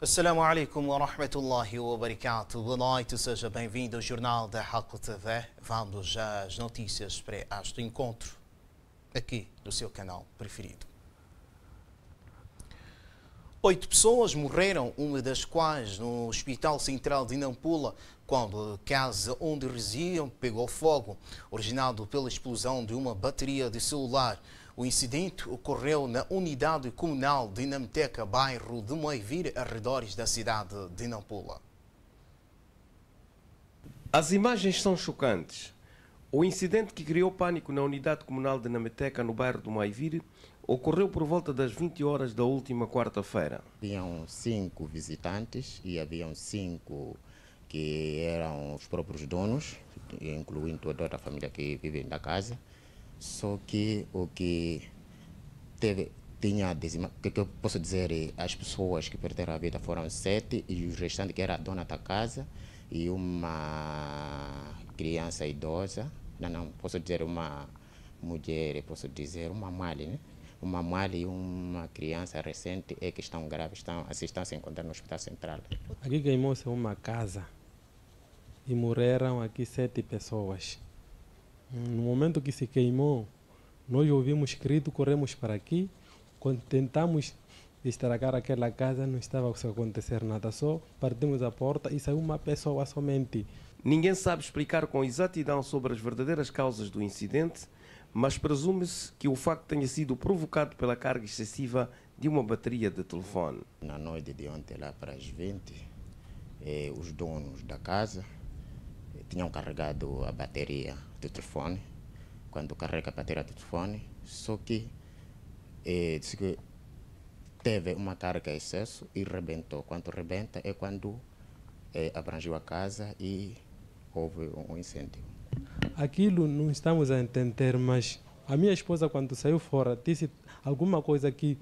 Assalamu alaikum wa rahmatullahi wa barakatuh. Boa noite, seja bem-vindo ao Jornal da Haq TV. Vamos às notícias para este encontro, aqui no seu canal preferido. 8 pessoas morreram, uma das quais no Hospital Central de Nampula, quando a casa onde residiam pegou fogo, originado pela explosão de uma bateria de celular. O incidente ocorreu na unidade comunal de Nameteca, bairro de Moivir, arredores da cidade de Nampula. As imagens são chocantes. O incidente que criou pânico na unidade comunal de Nameteca, no bairro de Moivir, ocorreu por volta das 20 horas da última quarta-feira. Haviam 5 visitantes e haviam 5 que eram os próprios donos, incluindo toda a família que vive na casa. Só que o que que eu posso dizer, as pessoas que perderam a vida foram 7 e os restantes, que era a dona da casa e uma criança idosa, não, posso dizer uma mulher, posso dizer uma mãe, né? Uma mãe e uma criança recente que estão graves, estão se encontrando no Hospital Central. Aqui queimou-se uma casa e morreram aqui 7 pessoas. No momento que se queimou, nós ouvimos grito, corremos para aqui. Quando tentamos estragar aquela casa, não estava a acontecer nada, só partimos a porta e saiu uma pessoa somente. Ninguém sabe explicar com exatidão sobre as verdadeiras causas do incidente, mas presume-se que o facto tenha sido provocado pela carga excessiva de uma bateria de telefone. Na noite de ontem, lá para as 20, os donos da casa tinham carregado a bateria do telefone. Quando carrega a bateria do telefone, só que disse que teve uma carga em excesso e rebentou. Quando rebenta é quando abrangiu a casa e houve um incêndio. Aquilo não estamos a entender, mas a minha esposa, quando saiu fora, disse alguma coisa que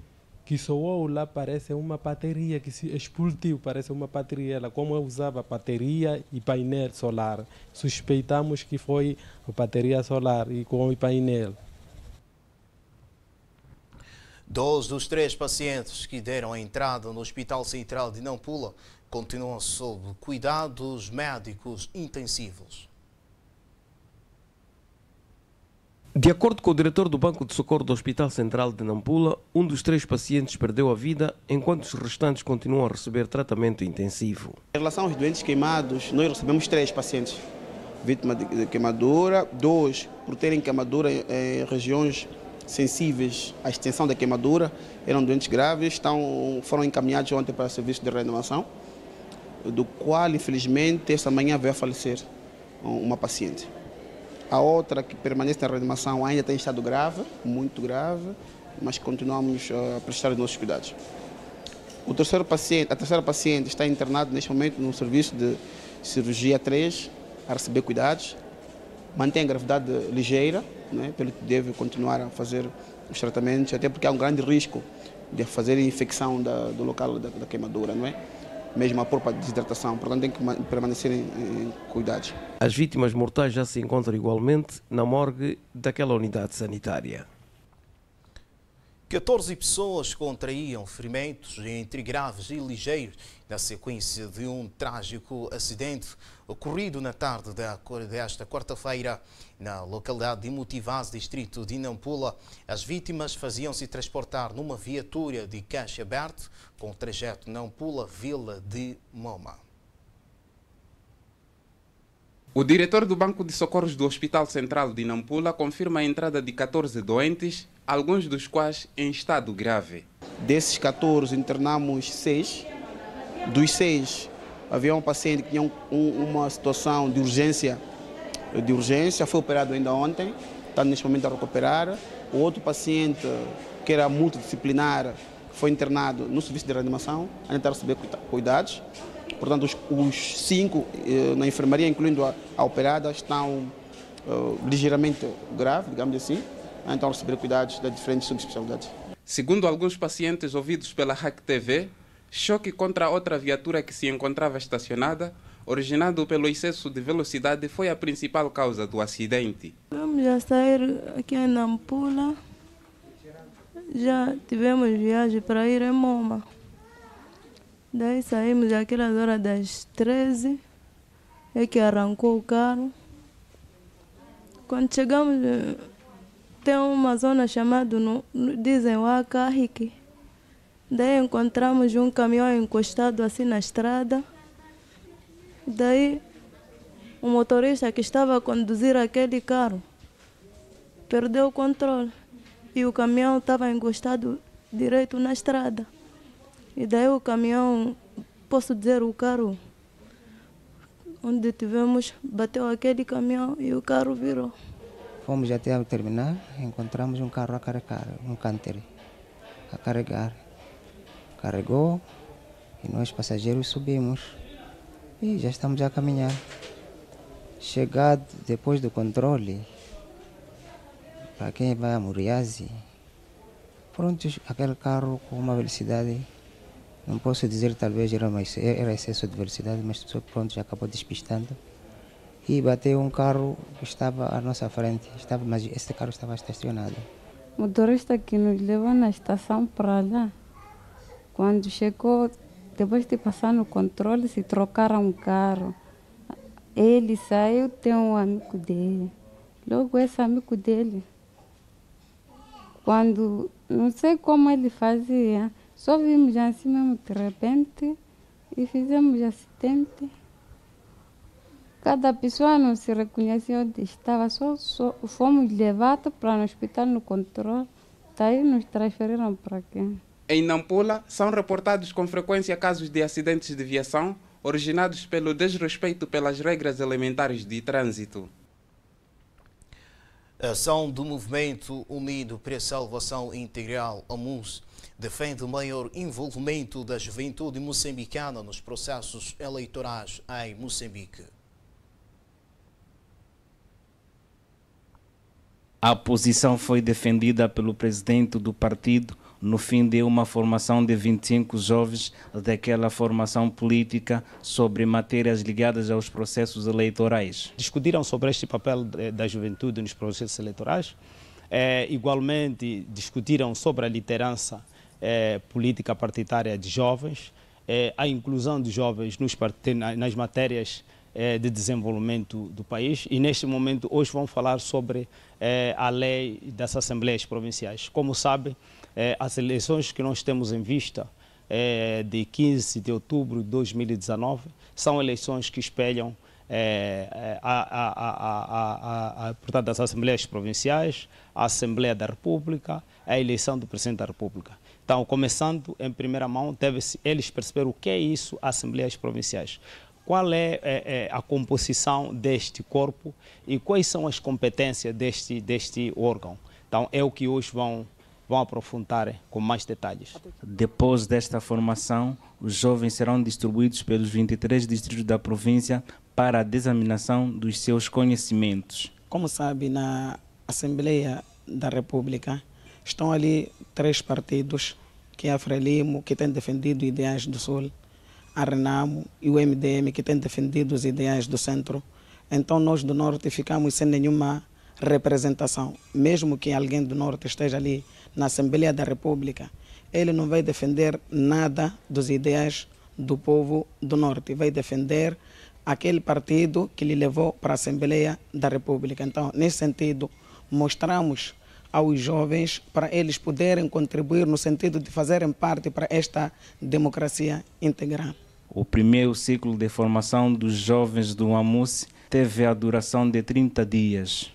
soou lá, parece uma bateria que se explodiu, parece uma bateria. Ela, como eu usava bateria e painel solar, suspeitamos que foi a bateria solar e com o painel. 2 dos 3 pacientes que deram a entrada no Hospital Central de Nampula continuam sob cuidados médicos intensivos. De acordo com o diretor do Banco de Socorro do Hospital Central de Nampula, um dos 3 pacientes perdeu a vida, enquanto os restantes continuam a receber tratamento intensivo. Em relação aos doentes queimados, nós recebemos 3 pacientes vítimas de queimadura, 2 por terem queimadura em regiões sensíveis à extensão da queimadura, eram doentes graves, foram encaminhados ontem para o serviço de reanimação, do qual, infelizmente, esta manhã veio a falecer uma paciente. A outra, que permanece na reanimação, ainda tem estado grave, muito grave, mas continuamos a prestar os nossos cuidados. A terceira paciente está internada neste momento no serviço de cirurgia 3, a receber cuidados. Mantém a gravidade ligeira, né, pelo que deve continuar a fazer os tratamentos, até porque há um grande risco de fazer infecção do local da queimadura, não é? Mesmo a própria desidratação, portanto tem que permanecer em cuidados. As vítimas mortais já se encontram igualmente na morgue daquela unidade sanitária. 14 pessoas contraíam ferimentos entre graves e ligeiros na sequência de um trágico acidente ocorrido na tarde desta quarta-feira na localidade de Motivaz, distrito de Nampula. As vítimas faziam-se transportar numa viatura de caixa aberto com o trajeto Nampula-Vila de Moma. O diretor do Banco de Socorros do Hospital Central de Nampula confirma a entrada de 14 doentes, alguns dos quais em estado grave. Desses 14, internamos 6. Dos 6, havia um paciente que tinha uma situação de urgência, foi operado ainda ontem, está neste momento a recuperar. O outro paciente, que era multidisciplinar, foi internado no serviço de reanimação, ainda está a receber cuidados. Portanto, os 5 na enfermaria, incluindo a operada, estão ligeiramente graves, digamos assim, então a receber cuidados das diferentes subespecialidades. Segundo alguns pacientes ouvidos pela Haq TV, choque contra outra viatura que se encontrava estacionada, originado pelo excesso de velocidade, foi a principal causa do acidente. Vamos já sair aqui em Nampula, já tivemos viagem para ir em Moma. Daí saímos àquelas horas das 13, é que arrancou o carro. Quando chegamos, tem uma zona chamada, dizem, o Acarrique. Daí encontramos um caminhão encostado assim na estrada. Daí o motorista que estava a conduzir aquele carro perdeu o controle e o caminhão estava encostado direito na estrada. E daí o caminhão, posso dizer, o carro onde tivemos, bateu aquele caminhão e o carro virou. Fomos até ao terminal, encontramos um carro a carregar, um canter a carregar. Carregou e nós passageiros subimos e já estamos a caminhar. Chegado depois do controle, para quem vai a Muriazi, pronto, aquele carro com uma velocidade, não posso dizer talvez era excesso de velocidade, mas pronto, já acabou despistando. E bateu um carro que estava à nossa frente, mas esse carro estava estacionado. O motorista que nos levou na estação para lá, quando chegou, depois de passar no controle, se trocaram o carro. Ele saiu, tem um amigo dele. Logo esse amigo dele, quando, não sei como ele fazia, só vimos assim mesmo de repente e fizemos acidente. Cada pessoa não se reconhecia onde estava, só fomos levados para o hospital no controle, daí nos transferiram para aqui. Em Nampula, são reportados com frequência casos de acidentes de viação originados pelo desrespeito pelas regras elementares de trânsito. A ação do Movimento Unido para a Salvação Integral, AMUS, defende o maior envolvimento da juventude moçambicana nos processos eleitorais em Moçambique. A posição foi defendida pelo presidente do partido no fim de uma formação de 25 jovens daquela formação política sobre matérias ligadas aos processos eleitorais. Discutiram sobre este papel da juventude nos processos eleitorais. Igualmente discutiram sobre a liderança política partidária de jovens, a inclusão de jovens nas matérias de desenvolvimento do país, e neste momento hoje vamos falar sobre a lei das assembleias provinciais. Como sabe, as eleições que nós temos em vista de 15 de outubro de 2019 são eleições que espelham portanto, as assembleias provinciais, a Assembleia da República, a eleição do Presidente da República. Então, começando em primeira mão, deve-se eles perceber o que é isso, assembleias provinciais. Qual é a composição deste corpo e quais são as competências deste órgão. Então, é o que hoje vão aprofundar com mais detalhes. Depois desta formação, os jovens serão distribuídos pelos 23 distritos da província para a disseminação dos seus conhecimentos. Como sabe, na Assembleia da República estão ali 3 partidos, que é a Frelimo, que tem defendido ideais do Sul, a Renamo e o MDM, que tem defendido os ideais do Centro. Então nós do Norte ficamos sem nenhuma representação. Mesmo que alguém do Norte esteja ali na Assembleia da República, ele não vai defender nada dos ideais do povo do Norte, vai defender aquele partido que lhe levou para a Assembleia da República. Então, nesse sentido, mostramos aos jovens para eles poderem contribuir no sentido de fazerem parte para esta democracia integral. O primeiro ciclo de formação dos jovens do AMUS teve a duração de 30 dias.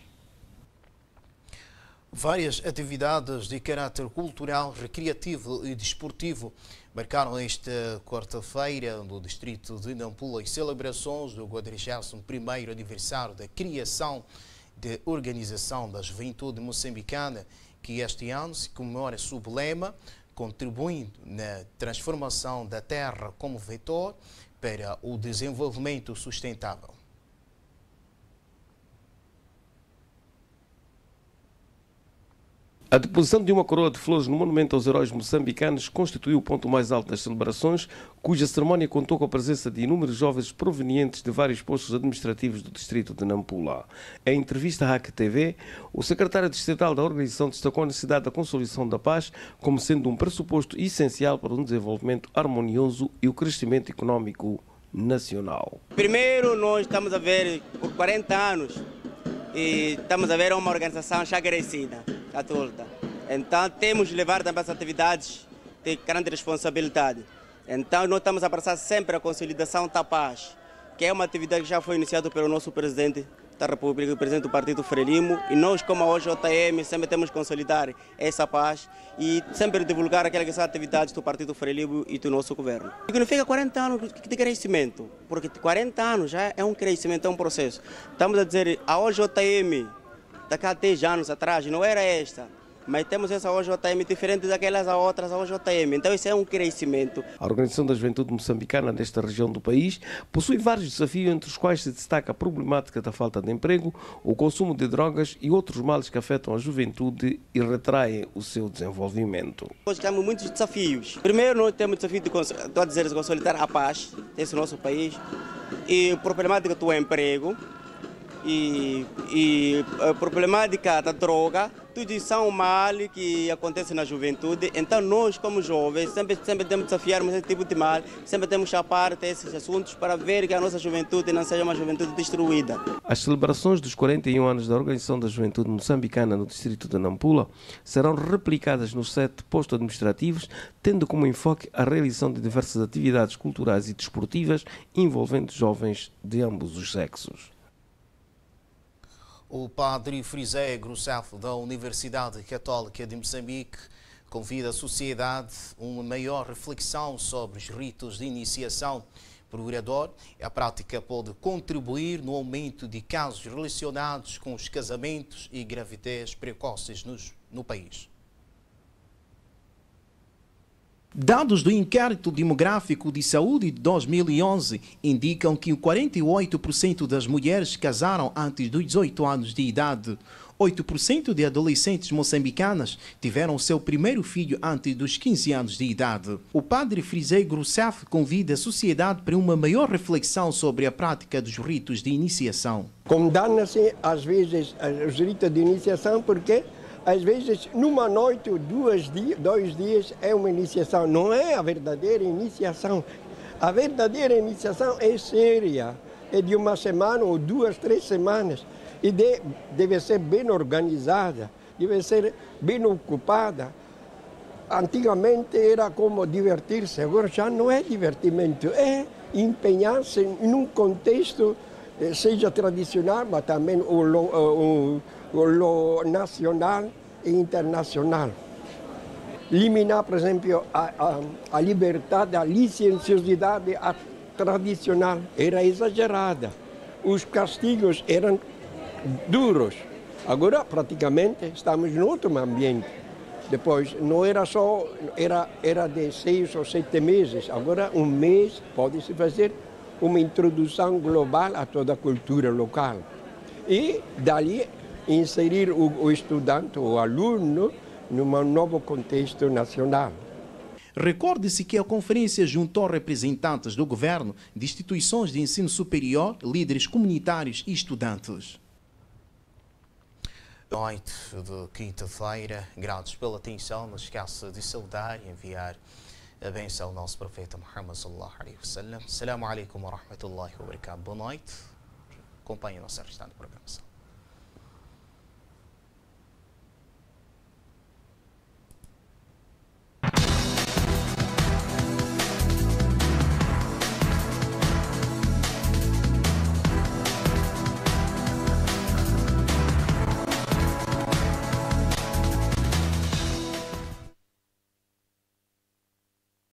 Várias atividades de caráter cultural, recreativo e desportivo marcaram esta quarta-feira no distrito de Nampula as celebrações do 41º aniversário da criação da Organização da Juventude Moçambicana, que este ano se comemora sob o lema contribuindo na transformação da terra como vetor para o desenvolvimento sustentável. A deposição de uma coroa de flores no Monumento aos Heróis Moçambicanos constituiu o ponto mais alto das celebrações, cuja cerimónia contou com a presença de inúmeros jovens provenientes de vários postos administrativos do distrito de Nampula. Em entrevista à RAC TV, o secretário distrital da organização destacou a necessidade da consolidação da paz como sendo um pressuposto essencial para um desenvolvimento harmonioso e o crescimento econômico nacional. Primeiro, nós estamos a ver por 40 anos e estamos a ver uma organização já crescida, adulta. Então, temos de levar também as atividades de grande responsabilidade. Então, nós estamos a abraçar sempre a consolidação da paz, que é uma atividade que já foi iniciada pelo nosso presidente da República, o presidente do Partido Frelimo, e nós, como a OJM, sempre temos que consolidar essa paz e sempre divulgar aquelas que são atividades do Partido Frelimo e do nosso governo. Significa 40 anos de crescimento, porque 40 anos já é um crescimento, é um processo. Estamos a dizer, a OJM, daqui a 10 anos atrás, não era esta, mas temos essa OJM diferente daquelas outras OJM, então isso é um crescimento. A Organização da Juventude Moçambicana nesta região do país possui vários desafios, entre os quais se destaca a problemática da falta de emprego, o consumo de drogas e outros males que afetam a juventude e retraem o seu desenvolvimento. Nós temos muitos desafios. Primeiro, nós temos o desafio de consolidar a paz desse nosso país e a problemática do emprego e a problemática da droga. Tudo isso são mal que acontece na juventude. Então nós, como jovens, sempre temos que desafiarmos esse tipo de mal, sempre temos que chapar esses assuntos para ver que a nossa juventude não seja uma juventude destruída. As celebrações dos 41 anos da Organização da Juventude Moçambicana no distrito de Nampula serão replicadas nos 7 postos administrativos, tendo como enfoque a realização de diversas atividades culturais e desportivas envolvendo jovens de ambos os sexos. O padre Frisé Grosaf, da Universidade Católica de Moçambique, convida a sociedade a uma maior reflexão sobre os ritos de iniciação. Para o orador, a prática pode contribuir no aumento de casos relacionados com os casamentos e gravidez precoces no país. Dados do Inquérito Demográfico de Saúde de 2011 indicam que 48% das mulheres casaram antes dos 18 anos de idade. 8% de adolescentes moçambicanas tiveram seu primeiro filho antes dos 15 anos de idade. O padre Frisé Grosaf convida a sociedade para uma maior reflexão sobre a prática dos ritos de iniciação. Condena-se, às vezes, os ritos de iniciação porque às vezes, numa noite ou 2 dias é uma iniciação. Não é a verdadeira iniciação. A verdadeira iniciação é séria. É de 1 semana ou 2, 3 semanas. E deve ser bem organizada, deve ser bem ocupada. Antigamente era como divertir-se, agora já não é divertimento. É empenhar-se em um contexto, seja tradicional, mas também o nacional e internacional. Eliminar, por exemplo, a liberdade, a licenciosidade tradicional era exagerada. Os castigos eram duros. Agora, praticamente, estamos em outro ambiente. Depois, não era só, era de 6 ou 7 meses. Agora, 1 mês pode-se fazer uma introdução global a toda a cultura local. E, dali, inserir o estudante, o aluno, num novo contexto nacional. Recorde-se que a conferência juntou representantes do governo, de instituições de ensino superior, líderes comunitários e estudantes. Noite de quinta-feira, gratos pela atenção, não esqueça de saudar e enviar a bênção ao nosso profeta Muhammad sallallahu alaihi wasallam. Assalamu alaikum wa rahmatullahi wa barakatuh. Boa noite. Acompanhe a nossa restante programação.